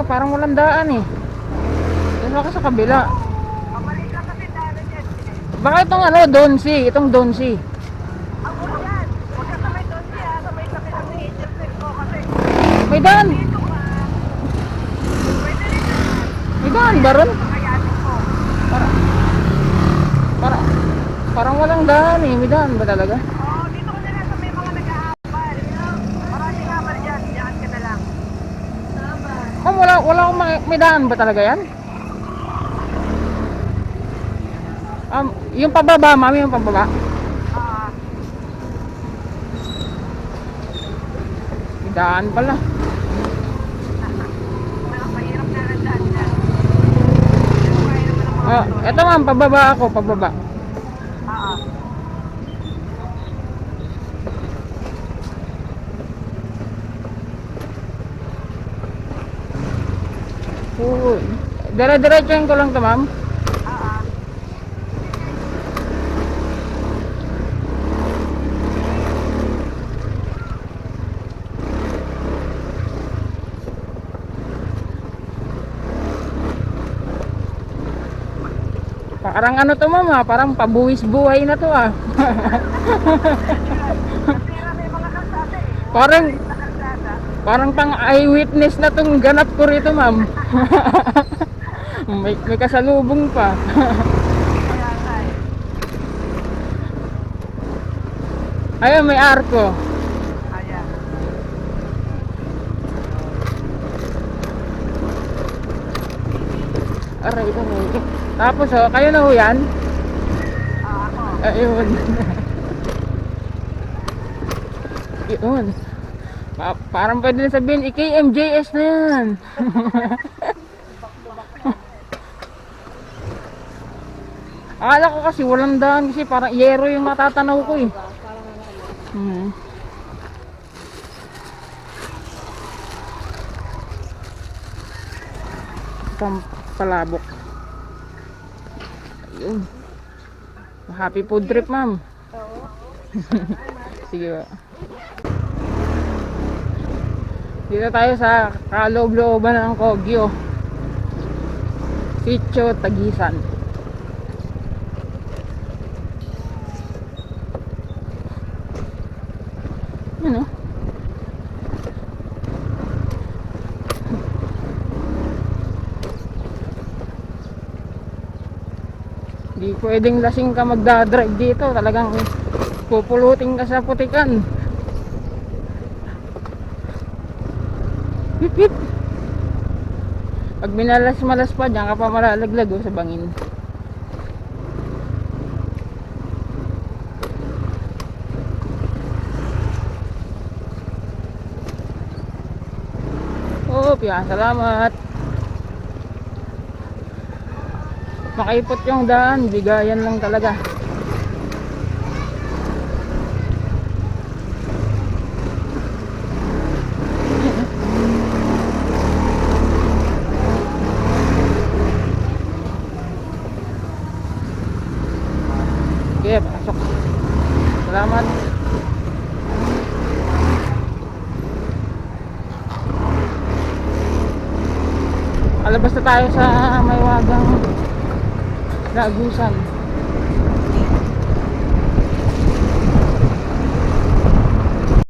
parang walang daan eh. Doon ako sa kabila. Pabalik lang kasi daan yan. Baka itong ano, Donsi. Itong Donsi. Ang ulo yan. Huwag ka sa may doon siya. Sa may kapilang ni Angel Sex ko kasi. May daan. Dito ka. Pwede rin naman. May daan ba ron? Kakayanin ko. Para, para, parang walang daan eh. May daan ba talaga? Oo, dito ka na lang sa may mga nag-aabal. Maraming abal dyan. Diyan ka na lang. Ma'am, wala akong may daan ba talaga yan? Yung pababa, mami, yung pababa. Ah, May daan pala. mahirap na lang daan dyan. Kaya naman ang mga ano. Eto ma'am, pababa ako, pababa. Ah, Oo. Dire-diretsuhin ko lang to ma'am. ah. Parang ano to ma'am, parang pabuwis buhay na to ah. Nasira na yung mga kalsada eh. Parang Sa kalsada. parang pang eyewitness na tong ganap ko rito ma'am. may kasalubong pa. Kaya nga eh. Ayun, may arko. Ayan. Aray, aray. Tapos oh, kayo na ho yan? Ah, ako. Ayun. Yun. Parang pwede na sabihin, IKMJS na yan. Akala ko kasi walang daan kasi parang yero yung matatanaw ko eh. Palabok. Ayun. Happy food trip, ma'am. Sige ba. Dito tayo sa kaloob-looban ng Kogyo. Sitio Tagisan. Ano? Di pwedeng lasing ka magdadrive dito. Talagang pupulutin ka sa putikan. Hip hip. Pag minalas-malas pa, diyan ka pa malalaglag sa bangin. Oh, salamat. Makaipot yung daan, bigayan lang talaga. Okay, pasok. Salamat. Alabas na tayo sa Maywagang Ragusan.